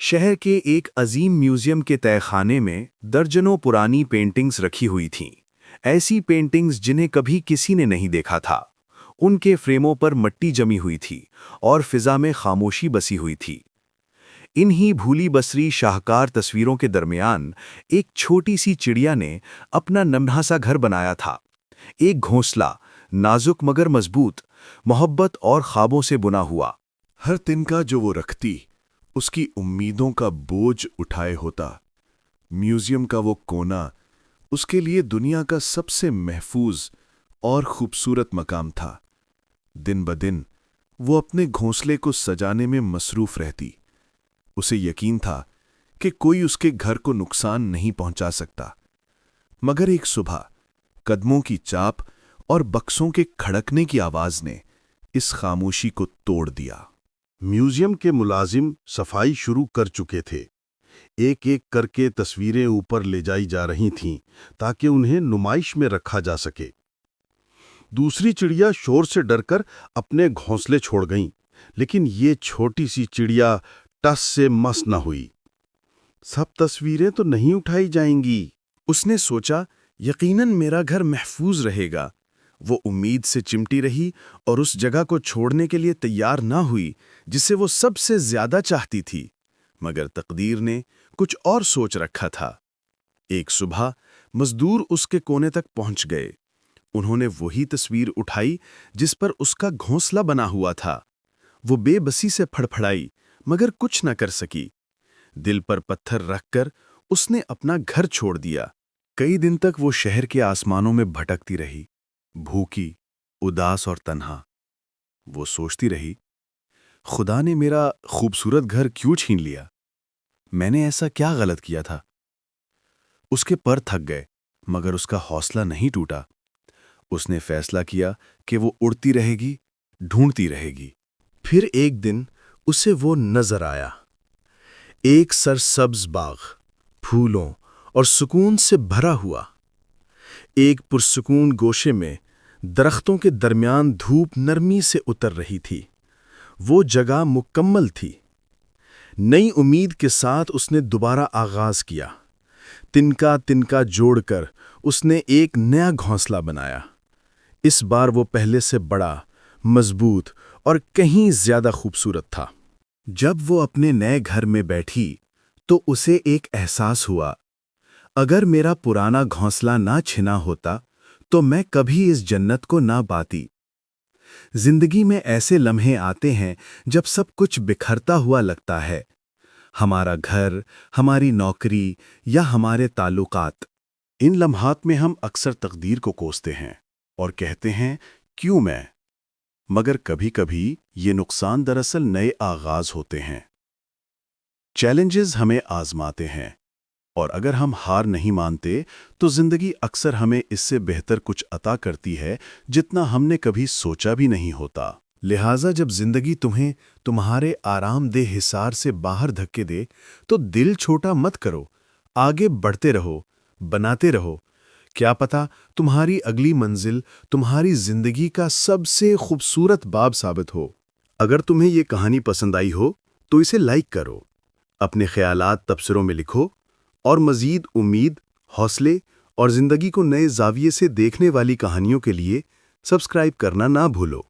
शहर के एक अजीम म्यूजियम के तहखाने में दर्जनों पुरानी पेंटिंग्स रखी हुई थीं। ऐसी पेंटिंग्स जिन्हें कभी किसी ने नहीं देखा था। उनके फ्रेमों पर मिट्टी जमी हुई थी और फिजा में खामोशी बसी हुई थी। इन्हीं भूली बसरी शाहकार तस्वीरों के दरमियान एक छोटी सी चिड़िया ने अपना नन्हा सा घर बनाया था। एक घोंसला, नाजुक मगर मजबूत, मोहब्बत और ख्वाबों से बुना हुआ। हर तिनका जो वो रखती, उसकी उम्मीदों का बोझ उठाए होता। म्यूजियम का वो कोना उसके लिए दुनिया का सबसे महफूज और खूबसूरत मकाम था। दिन ब दिन वो अपने घोंसले को सजाने में मसरूफ रहती। उसे यकीन था कि कोई उसके घर को नुकसान नहीं पहुंचा सकता। मगर एक सुबह कदमों की चाप और बक्सों के खड़कने की आवाज ने इस खामोशी को तोड़ दिया। म्यूजियम के मुलाजिम सफाई शुरू कर चुके थे। एक एक करके तस्वीरें ऊपर ले जाई जा रही थीं ताकि उन्हें नुमाइश में रखा जा सके। दूसरी चिड़िया शोर से डरकर अपने घोंसले छोड़ गईं, लेकिन ये छोटी सी चिड़िया टस से मस न हुई। सब तस्वीरें तो नहीं उठाई जाएंगी, उसने सोचा। यकीनन मेरा घर महफूज रहेगा। वो उम्मीद से चिमटी रही और उस जगह को छोड़ने के लिए तैयार ना हुई जिसे वो सबसे ज्यादा चाहती थी। मगर तकदीर ने कुछ और सोच रखा था। एक सुबह मजदूर उसके कोने तक पहुंच गए। उन्होंने वही तस्वीर उठाई जिस पर उसका घोंसला बना हुआ था। वो बेबसी से फड़फड़ाई मगर कुछ न कर सकी। दिल पर पत्थर रखकर उसने अपना घर छोड़ दिया। कई दिन तक वो शहर के आसमानों में भटकती रही, भूखी, उदास और तन्हा। वो सोचती रही, खुदा ने मेरा खूबसूरत घर क्यों छीन लिया? मैंने ऐसा क्या गलत किया था? उसके पर थक गए मगर उसका हौसला नहीं टूटा। उसने फैसला किया कि वो उड़ती रहेगी, ढूंढती रहेगी। फिर एक दिन उसे वो नजर आया। एक सरसब्ज बाग, फूलों और सुकून से भरा हुआ। एक पुरसुकून गोशे में दरख्तों के दरमियान धूप नरमी से उतर रही थी। वो जगह मुकम्मल थी। नई उम्मीद के साथ उसने दोबारा आगाज किया। तिनका तिनका जोड़कर उसने एक नया घोंसला बनाया। इस बार वो पहले से बड़ा, मजबूत और कहीं ज्यादा खूबसूरत था। जब वो अपने नए घर में बैठी तो उसे एक एहसास हुआ, अगर मेरा पुराना घोंसला ना छिना होता तो मैं कभी इस जन्नत को ना पाती। जिंदगी में ऐसे लम्हे आते हैं जब सब कुछ बिखरता हुआ लगता है। हमारा घर, हमारी नौकरी या हमारे ताल्लुकात। इन लम्हात में हम अक्सर तकदीर को कोसते हैं और कहते हैं, क्यों मैं? मगर कभी-कभी ये नुकसान दरअसल नए आगाज होते हैं। चैलेंजेस हमें आजमाते हैं और अगर हम हार नहीं मानते तो जिंदगी अक्सर हमें इससे बेहतर कुछ अता करती है जितना हमने कभी सोचा भी नहीं होता। लिहाजा जब जिंदगी तुम्हें तुम्हारे आरामदेह हिसार से बाहर धक्के दे तो दिल छोटा मत करो, आगे बढ़ते रहो, बनाते रहो। क्या पता तुम्हारी अगली मंजिल तुम्हारी जिंदगी का सबसे खूबसूरत बाब साबित हो। अगर तुम्हें ये कहानी पसंद आई हो तो इसे लाइक करो, अपने ख्यालात तबसरों में लिखो और मज़ीद उम्मीद, हौसले और ज़िंदगी को नए ज़ाविये से देखने वाली कहानियों के लिए सब्सक्राइब करना ना भूलो।